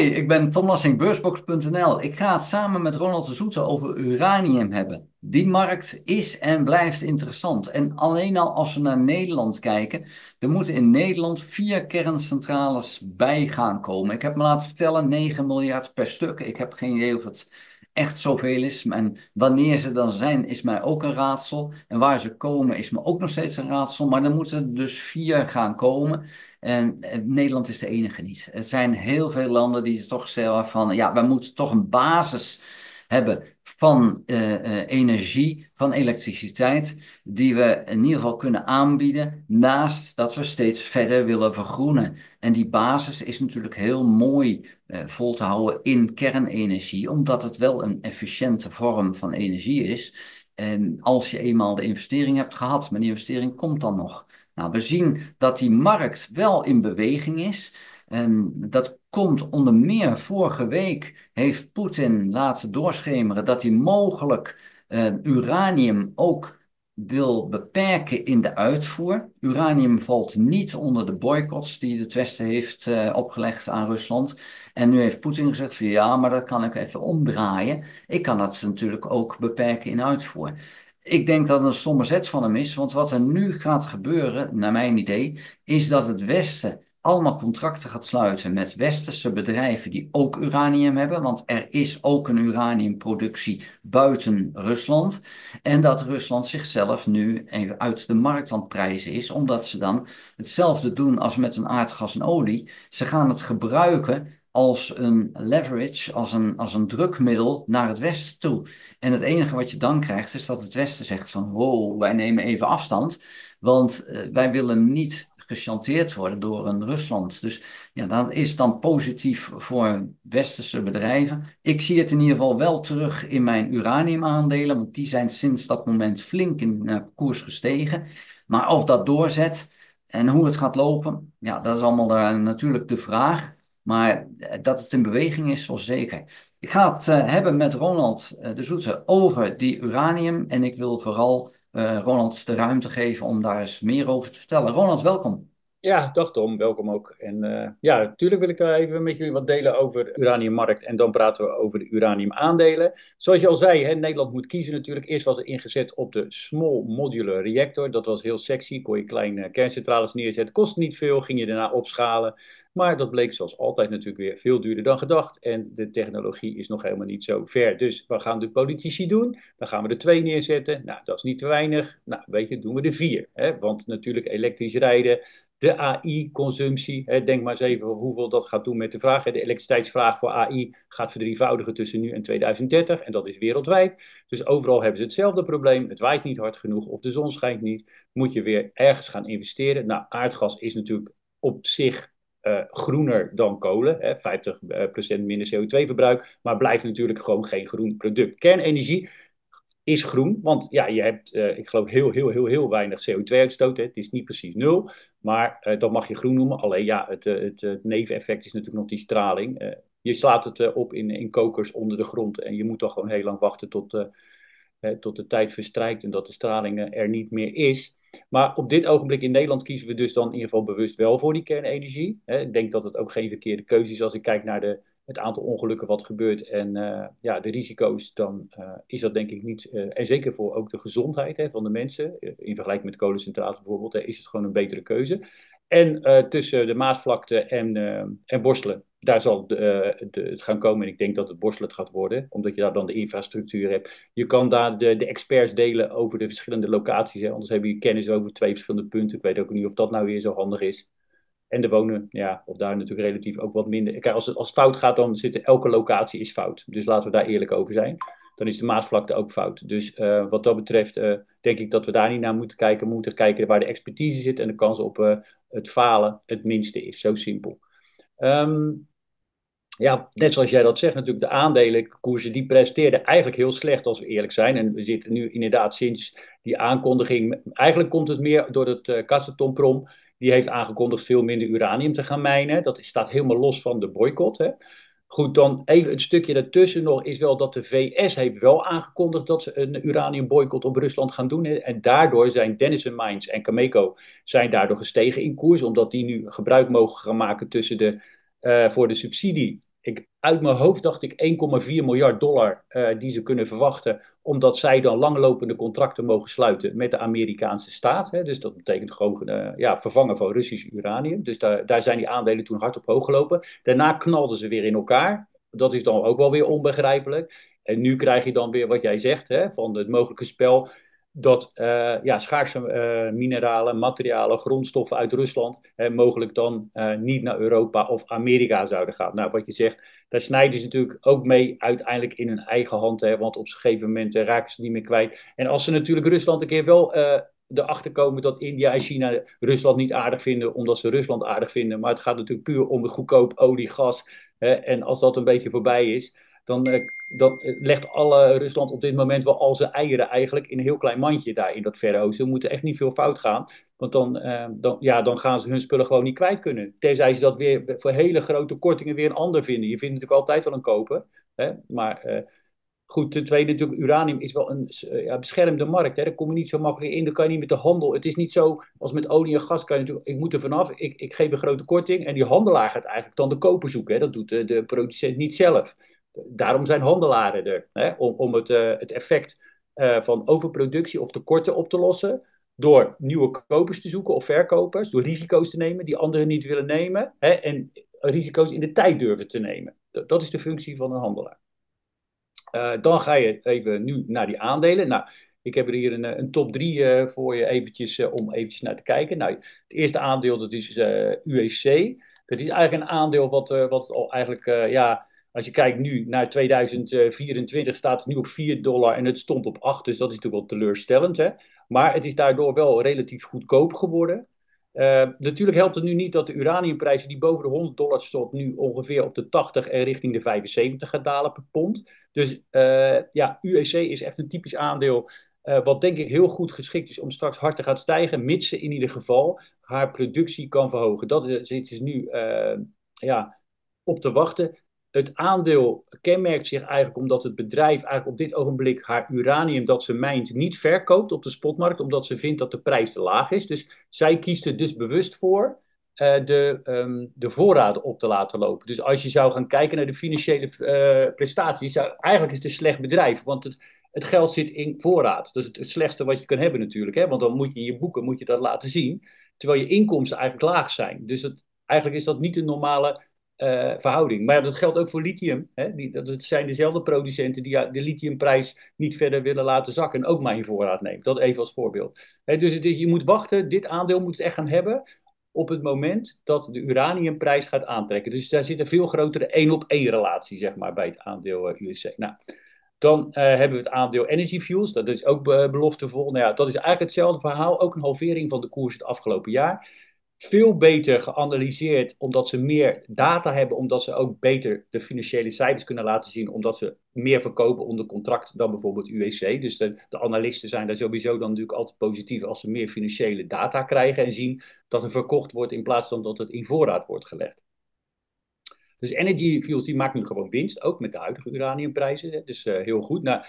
Hoi, ik ben Tom Lassing, beursbox.nl. Ik ga het samen met Ronald de Zoete over uranium hebben. Die markt is en blijft interessant. En alleen al als we naar Nederland kijken, er moeten in Nederland 4 kerncentrales bij gaan komen. Ik heb me laten vertellen 9 miljard per stuk. Ik heb geen idee of het echt zoveel is. En wanneer ze dan zijn, is mij ook een raadsel. En waar ze komen, is me ook nog steeds een raadsel. Maar er moeten er dus 4 gaan komen. En Nederland is de enige niet. Er zijn heel veel landen die toch stellen van, ja, we moeten toch een basis hebben van energie, van elektriciteit, die we in ieder geval kunnen aanbieden, naast dat we steeds verder willen vergroenen. En die basis is natuurlijk heel mooi vol te houden in kernenergie, omdat het wel een efficiënte vorm van energie is. En als je eenmaal de investering hebt gehad, maar die investering komt dan nog. Nou, we zien dat die markt wel in beweging is. En dat komt onder meer vorige week heeft Poetin laten doorschemeren dat hij mogelijk uranium ook wil beperken in de uitvoer. Uranium valt niet onder de boycotts die het Westen heeft opgelegd aan Rusland. En nu heeft Poetin gezegd van ja, maar dat kan ik even omdraaien. Ik kan het natuurlijk ook beperken in uitvoer. Ik denk dat het een stomme zet van hem is, want wat er nu gaat gebeuren, naar mijn idee, is dat het Westen allemaal contracten gaat sluiten met westerse bedrijven die ook uranium hebben, want er is ook een uraniumproductie buiten Rusland. En dat Rusland zichzelf nu even uit de markt aan het prijzen is, omdat ze dan hetzelfde doen als met een aardgas en olie. Ze gaan het gebruiken als een leverage, als een drukmiddel naar het Westen toe. En het enige wat je dan krijgt is dat het Westen zegt van wow, wij nemen even afstand, want wij willen niet gechanteerd worden door een Rusland. Dus ja, dat is dan positief voor westerse bedrijven. Ik zie het in ieder geval wel terug in mijn uraniumaandelen, want die zijn sinds dat moment flink in koers gestegen. Maar of dat doorzet en hoe het gaat lopen, ja, dat is allemaal natuurlijk de vraag. Maar dat het in beweging is, wel zeker. Ik ga het hebben met Ronald de Zoete over die uranium. En ik wil vooral Ronald de ruimte geven om daar eens meer over te vertellen. Ronald, welkom. Ja, dag Tom, welkom ook. En ja, natuurlijk wil ik daar even met jullie wat delen over de uraniummarkt en dan praten we over de uraniumaandelen. Zoals je al zei, hè, Nederland moet kiezen natuurlijk. Eerst was er ingezet op de Small Modular Reactor. Dat was heel sexy, kon je kleine kerncentrales neerzetten. Kost niet veel, ging je daarna opschalen. Maar dat bleek zoals altijd natuurlijk weer veel duurder dan gedacht. En de technologie is nog helemaal niet zo ver. Dus wat gaan de politici doen? Dan gaan we er 2 neerzetten. Nou, dat is niet te weinig. Nou, weet je, doen we er 4. Hè? Want natuurlijk elektrisch rijden, de AI-consumptie, denk maar eens even hoeveel dat gaat doen met de vraag. De elektriciteitsvraag voor AI gaat verdrievoudigen tussen nu en 2030 en dat is wereldwijd. Dus overal hebben ze hetzelfde probleem. Het waait niet hard genoeg of de zon schijnt niet. Moet je weer ergens gaan investeren. Nou, aardgas is natuurlijk op zich groener dan kolen. 50% minder CO2-verbruik, maar blijft natuurlijk gewoon geen groen product. Kernenergie is groen, want ja, je hebt, ik geloof, heel weinig CO2-uitstoot. Het is niet precies nul, maar dat mag je groen noemen. Alleen ja, het neveneffect is natuurlijk nog die straling. Je slaat het op in kokers onder de grond en je moet dan gewoon heel lang wachten tot de tijd verstrijkt en dat de straling er niet meer is. Maar op dit ogenblik in Nederland kiezen we dus dan in ieder geval bewust wel voor die kernenergie. Ik denk dat het ook geen verkeerde keuze is als ik kijk naar het aantal ongelukken wat gebeurt en ja, de risico's, dan is dat denk ik niet, en zeker voor ook de gezondheid van de mensen, in vergelijking met kolencentrales bijvoorbeeld, is het gewoon een betere keuze. En tussen de Maasvlakte en Borselen, daar zal het gaan komen. En ik denk dat het Borselen het gaat worden, omdat je daar dan de infrastructuur hebt. Je kan daar de experts delen over de verschillende locaties. Hè. Anders heb je kennis over 2 verschillende punten. Ik weet ook niet of dat nou weer zo handig is. En de wonen, ja, of daar natuurlijk relatief ook wat minder. Kijk, als het fout gaat, dan zit elke locatie is fout. Dus laten we daar eerlijk over zijn. Dan is de Maasvlakte ook fout. Dus wat dat betreft denk ik dat we daar niet naar moeten kijken. We moeten kijken waar de expertise zit en de kans op het falen het minste is. Zo simpel. Ja, net zoals jij dat zegt, natuurlijk de aandelenkoersen die presteerden eigenlijk heel slecht als we eerlijk zijn. En we zitten nu inderdaad sinds die aankondiging, eigenlijk komt het meer door het Kazatomprom. Die heeft aangekondigd veel minder uranium te gaan mijnen. Dat staat helemaal los van de boycott. Hè. Goed, dan even een stukje daartussen nog is wel dat de VS heeft wel aangekondigd dat ze een uraniumboycott op Rusland gaan doen. Hè. En daardoor zijn Denison Mines en Cameco zijn daardoor gestegen in koers, omdat die nu gebruik mogen gaan maken voor de subsidie Uit mijn hoofd dacht ik 1,4 miljard dollar die ze kunnen verwachten, omdat zij dan langlopende contracten mogen sluiten met de Amerikaanse staat. Hè. Dus dat betekent gewoon vervangen van Russisch uranium. Dus daar zijn die aandelen toen hard op hoog gelopen. Daarna knalden ze weer in elkaar. Dat is dan ook wel weer onbegrijpelijk. En nu krijg je dan weer wat jij zegt, hè, van het mogelijke spel dat schaarse mineralen, materialen, grondstoffen uit Rusland mogelijk dan niet naar Europa of Amerika zouden gaan. Nou, wat je zegt, daar snijden ze natuurlijk ook mee uiteindelijk in hun eigen hand, hè, want op een gegeven moment raken ze niet meer kwijt. En als ze natuurlijk Rusland een keer wel erachter komen dat India en China Rusland niet aardig vinden, omdat ze Rusland aardig vinden, maar het gaat natuurlijk puur om het goedkoop olie, gas. En als dat een beetje voorbij is, dan legt Rusland op dit moment wel al zijn eieren eigenlijk in een heel klein mandje daar in dat Verre Oosten. Er moet echt niet veel fout gaan, want dan gaan ze hun spullen gewoon niet kwijt kunnen. Tenzij ze dat weer voor hele grote kortingen weer een ander vinden. Je vindt natuurlijk altijd wel een koper, hè? Maar goed, ten tweede natuurlijk, uranium is wel een beschermde markt. Hè? Daar kom je niet zo makkelijk in, daar kan je niet met de handel. Het is niet zo als met olie en gas, kan je natuurlijk, ik moet er vanaf, ik geef een grote korting en die handelaar gaat eigenlijk dan de koper zoeken. Hè? Dat doet de producent niet zelf. Daarom zijn handelaren er, hè? Om het effect van overproductie of tekorten op te lossen. Door nieuwe kopers te zoeken of verkopers, door risico's te nemen die anderen niet willen nemen. Hè? En risico's in de tijd durven te nemen. Dat is de functie van een handelaar. Dan ga je even nu naar die aandelen. Nou, ik heb er hier een top 3 voor je eventjes, om eventjes naar te kijken. Nou, het eerste aandeel, dat is UEC. Dat is eigenlijk een aandeel wat al eigenlijk, als je kijkt nu naar 2024, staat het nu op $4 en het stond op 8. Dus dat is natuurlijk wel teleurstellend. Hè? Maar het is daardoor wel relatief goedkoop geworden. Natuurlijk helpt het nu niet dat de uraniumprijzen die boven de $100 stond, nu ongeveer op de 80 en richting de 75 gaat dalen per pond. Dus UEC is echt een typisch aandeel wat denk ik heel goed geschikt is om straks hard te gaan stijgen, mits ze in ieder geval haar productie kan verhogen. Dat is nu op te wachten. Het aandeel kenmerkt zich eigenlijk omdat het bedrijf eigenlijk op dit ogenblik haar uranium dat ze mijnt niet verkoopt op de spotmarkt, omdat ze vindt dat de prijs te laag is. Dus zij kiest er dus bewust voor de voorraden op te laten lopen. Dus als je zou gaan kijken naar de financiële prestaties, eigenlijk is het een slecht bedrijf, want het geld zit in voorraad. Dat is het slechtste wat je kan hebben natuurlijk, hè? Want dan moet je in je boeken moet je dat laten zien, terwijl je inkomsten eigenlijk laag zijn. Dus eigenlijk is dat niet een normale verhouding. Maar dat geldt ook voor lithium. Hè? Dat zijn dezelfde producenten die de lithiumprijs niet verder willen laten zakken en ook maar in voorraad nemen. Dat even als voorbeeld. Dus je moet wachten, dit aandeel moet het echt gaan hebben op het moment dat de uraniumprijs gaat aantrekken. Dus daar zit een veel grotere 1-op-1 relatie, zeg maar, bij het aandeel USC. Nou, dan hebben we het aandeel Energy Fuels. Dat is ook beloftevol. Nou ja, dat is eigenlijk hetzelfde verhaal. Ook een halvering van de koers het afgelopen jaar. Veel beter geanalyseerd, omdat ze meer data hebben, omdat ze ook beter de financiële cijfers kunnen laten zien, omdat ze meer verkopen onder contract dan bijvoorbeeld UEC. Dus de analisten zijn daar sowieso dan natuurlijk altijd positief als ze meer financiële data krijgen en zien dat er verkocht wordt in plaats van dat het in voorraad wordt gelegd. Dus Energy Fuels die maakt nu gewoon winst, ook met de huidige uraniumprijzen. Dus heel goed. Nou,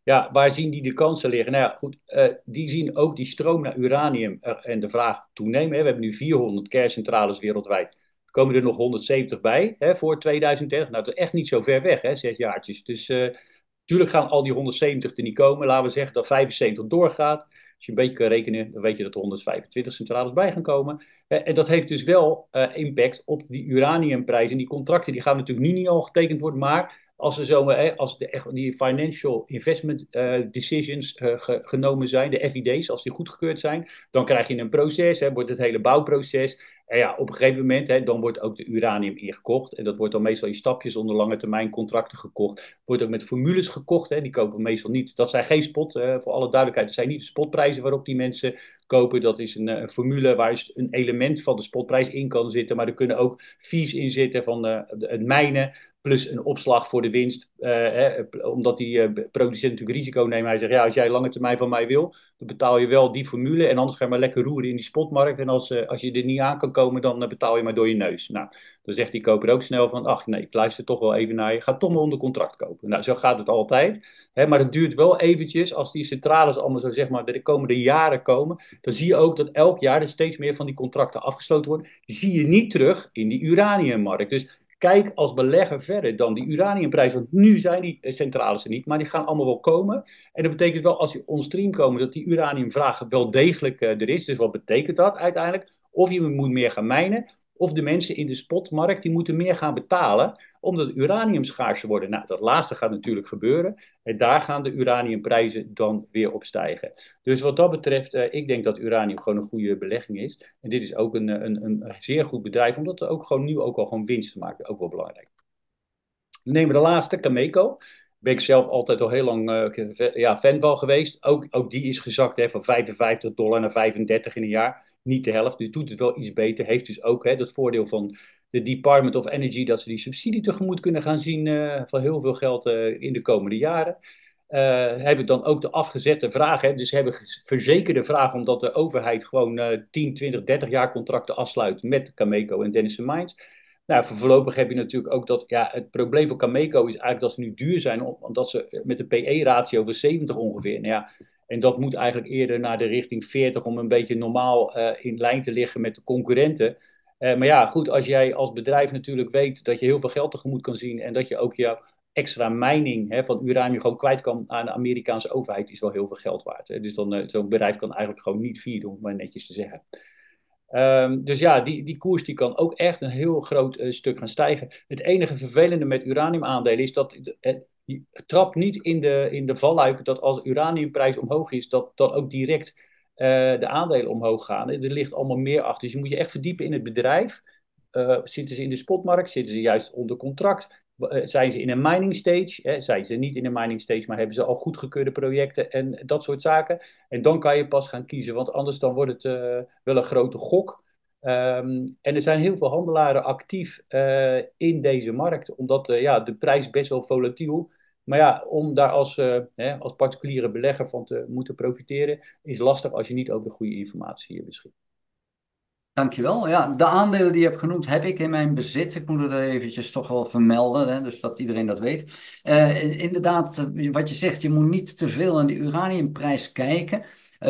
ja, waar zien die de kansen liggen? Nou ja, goed, die zien ook die stroom naar uranium en de vraag toenemen. Hè. We hebben nu 400 kerncentrales wereldwijd. Er komen er nog 170 bij voor 2030. Nou, dat is echt niet zo ver weg, hè, 6 jaartjes. Dus natuurlijk gaan al die 170 er niet komen. Laten we zeggen dat 75 doorgaat. Als je een beetje kan rekenen, dan weet je dat er 125 centrales bij gaan komen. En dat heeft dus wel impact op die uraniumprijs. En die contracten die gaan natuurlijk nu niet al getekend worden, maar als er als die financial investment decisions genomen zijn, de FID's, als die goedgekeurd zijn, dan krijg je een proces, wordt het hele bouwproces. En ja, op een gegeven moment, dan wordt ook de uranium ingekocht. En dat wordt dan meestal in stapjes onder lange termijn contracten gekocht. Wordt ook met formules gekocht. Die kopen meestal niet. Dat zijn geen spot, voor alle duidelijkheid. Dat zijn niet de spotprijzen waarop die mensen kopen. Dat is een formule waar een element van de spotprijs in kan zitten. Maar er kunnen ook fees in zitten van het mijnen. Plus een opslag voor de winst. Omdat die producent natuurlijk risico neemt. Hij zegt, ja, als jij lange termijn van mij wil, dan betaal je wel die formule. En anders ga je maar lekker roeren in die spotmarkt. En als je er niet aan kan komen, dan betaal je maar door je neus. Nou, dan zegt die koper ook snel van, ach nee, ik luister toch wel even naar je. Ga toch maar onder contract kopen. Nou, zo gaat het altijd. Maar het duurt wel eventjes. Als die centrales allemaal zo zeg maar de komende jaren komen, dan zie je ook dat elk jaar er steeds meer van die contracten afgesloten worden. Die zie je niet terug in die uraniummarkt. Dus kijk als belegger verder dan die uraniumprijs. Want nu zijn die centrales er niet, maar die gaan allemaal wel komen. En dat betekent wel, als die onstream komen, dat die uraniumvraag wel degelijk er is. Dus wat betekent dat uiteindelijk? Of je moet meer gaan mijnen, of de mensen in de spotmarkt, die moeten meer gaan betalen, omdat het uranium schaarser wordt. Nou, dat laatste gaat natuurlijk gebeuren. En daar gaan de uraniumprijzen dan weer op stijgen. Dus wat dat betreft, ik denk dat uranium gewoon een goede belegging is. En dit is ook een zeer goed bedrijf, omdat het ook gewoon nu ook al gewoon winst maakt. Ook wel belangrijk. We nemen de laatste, Cameco. Ben ik zelf altijd al heel lang fan van geweest. Ook die is gezakt van $55 naar 35 in een jaar. Niet de helft, dus doet het wel iets beter. Heeft dus ook dat voordeel van de Department of Energy, dat ze die subsidie tegemoet kunnen gaan zien van heel veel geld in de komende jaren. Hebben dan ook de afgezette vraag. Dus hebben verzekerde vraag omdat de overheid gewoon 10, 20, 30 jaar contracten afsluit met Cameco en Denison Mines. Nou, voorlopig heb je natuurlijk ook dat, ja, het probleem voor Cameco is eigenlijk dat ze nu duur zijn, omdat ze met een PE-ratio van 70 ongeveer. Nou ja, en dat moet eigenlijk eerder naar de richting 40 om een beetje normaal in lijn te liggen met de concurrenten. Maar ja, goed, als jij als bedrijf natuurlijk weet dat je heel veel geld tegemoet kan zien en dat je ook jouw extra mining van uranium gewoon kwijt kan aan de Amerikaanse overheid, is wel heel veel geld waard. Dus dan zo'n bedrijf kan eigenlijk gewoon niet vieren, om het maar netjes te zeggen. Dus ja, die koers die kan ook echt een heel groot stuk gaan stijgen. Het enige vervelende met uraniumaandelen is dat je trapt niet in de valluik dat als de uraniumprijs omhoog is, dat dan ook direct de aandelen omhoog gaan. Er ligt allemaal meer achter. Dus je moet je echt verdiepen in het bedrijf. Zitten ze in de spotmarkt? Zitten ze juist onder contract? Zijn ze in een mining stage? Zijn ze niet in een mining stage, maar hebben ze al goedgekeurde projecten en dat soort zaken? En dan kan je pas gaan kiezen, want anders dan wordt het wel een grote gok. En er zijn heel veel handelaren actief in deze markt, omdat de prijs best wel volatiel. Maar ja, om daar als particuliere belegger van te moeten profiteren, is lastig als je niet over de goede informatie beschikt. Dankjewel. Ja, de aandelen die je hebt genoemd, heb ik in mijn bezit. Ik moet het er eventjes toch wel vermelden, hè, dus dat iedereen dat weet. Inderdaad, wat je zegt, je moet niet te veel naar de uraniumprijs kijken.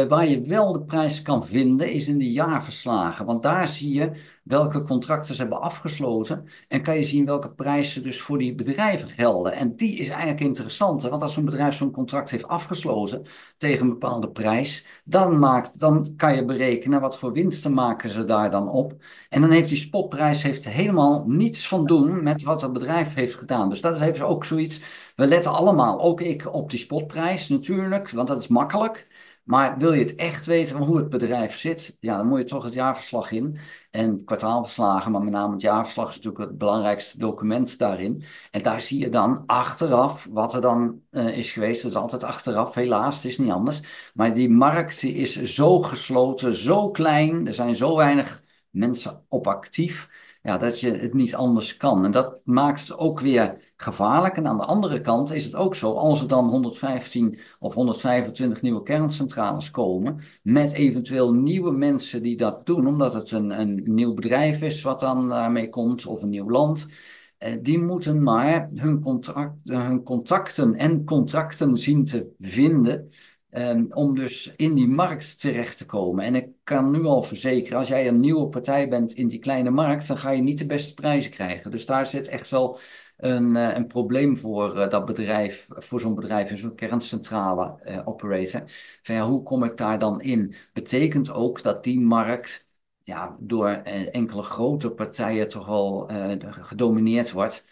Waar je wel de prijs kan vinden, is in de jaarverslagen. Want daar zie je welke contracten ze hebben afgesloten. En kan je zien welke prijzen dus voor die bedrijven gelden. En die is eigenlijk interessant. Want als zo'n bedrijf zo'n contract heeft afgesloten tegen een bepaalde prijs, dan kan je berekenen wat voor winsten maken ze daar dan op. En dan heeft die spotprijs helemaal niets van doen met wat het bedrijf heeft gedaan. Dus dat is even ook zoiets. We letten allemaal, ook ik, op die spotprijs natuurlijk, want dat is makkelijk. Maar wil je het echt weten van hoe het bedrijf zit, ja, dan moet je toch het jaarverslag in. En kwartaalverslagen, maar met name het jaarverslag is natuurlijk het belangrijkste document daarin. En daar zie je dan achteraf wat er dan is geweest. Dat is altijd achteraf, helaas, het is niet anders. Maar die markt die is zo gesloten, zo klein, er zijn zo weinig mensen op actief, ja, dat je het niet anders kan. En dat maakt het ook weer gevaarlijk. En aan de andere kant is het ook zo, als er dan 115 of 125 nieuwe kerncentrales komen, met eventueel nieuwe mensen die dat doen, omdat het een nieuw bedrijf is wat dan daarmee komt, of een nieuw land. Die moeten maar hun contacten en contracten zien te vinden. Om dus in die markt terecht te komen. En ik kan nu al verzekeren, als jij een nieuwe partij bent in die kleine markt, dan ga je niet de beste prijzen krijgen. Dus daar zit echt wel een probleem voor dat bedrijf, voor zo'n bedrijf, zo'n kerncentrale operator. Van ja, hoe kom ik daar dan in? Betekent ook dat die markt ja, door enkele grote partijen toch al gedomineerd wordt.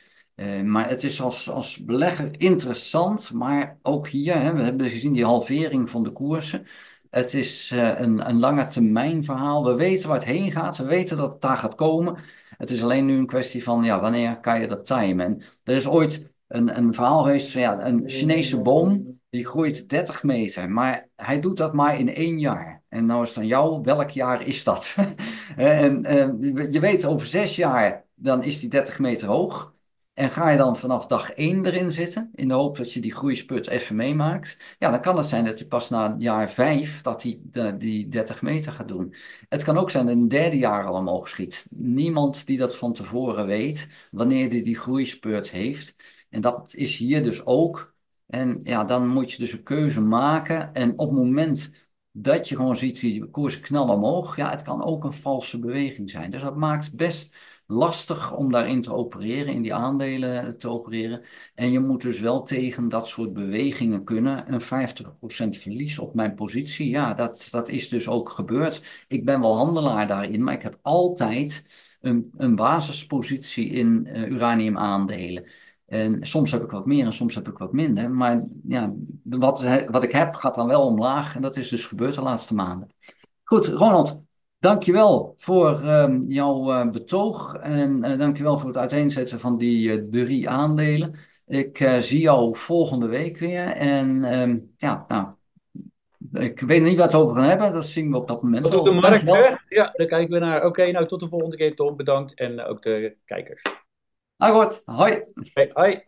Maar het is als belegger interessant, maar ook hier, hè, we hebben gezien die halvering van de koersen. Het is een lange termijn verhaal. We weten waar het heen gaat, we weten dat het daar gaat komen. Het is alleen nu een kwestie van, ja, wanneer kan je dat timen? En er is ooit een verhaal geweest van, ja, een Chinese boom, die groeit 30 meter, maar hij doet dat maar in 1 jaar. En nou is het aan jou, welk jaar is dat? En je weet, over 6 jaar, dan is die 30 meter hoog. En ga je dan vanaf dag 1 erin zitten, in de hoop dat je die groeispurt even meemaakt, ja, dan kan het zijn dat je pas na jaar 5 dat die 30 meter gaat doen. Het kan ook zijn dat in het derde jaar al omhoog schiet. Niemand die dat van tevoren weet, wanneer die groeispurt heeft. En dat is hier dus ook. En ja, dan moet je dus een keuze maken. En op het moment dat je gewoon ziet die koersen knallen omhoog, ja, het kan ook een valse beweging zijn. Dus dat maakt best lastig om daarin te opereren, in die aandelen te opereren. En je moet dus wel tegen dat soort bewegingen kunnen. Een 50% verlies op mijn positie, ja, dat is dus ook gebeurd. Ik ben wel handelaar daarin, maar ik heb altijd een basispositie in uranium aandelen. En soms heb ik wat meer en soms heb ik wat minder. Maar ja, wat ik heb gaat dan wel omlaag. En dat is dus gebeurd de laatste maanden. Goed, Ronald, dankjewel voor jouw betoog. En dankjewel voor het uiteenzetten van die 3 aandelen. Ik zie jou volgende week weer. En ja, nou, ik weet niet waar we het over gaan hebben. Dat zien we op dat moment Wat doet de wel. markt, Dankjewel. hè? Ja, daar kijken we naar. Oké, nou tot de volgende keer, Tom. Bedankt. En ook de kijkers. Akkoord, hoi. Hey, hoi.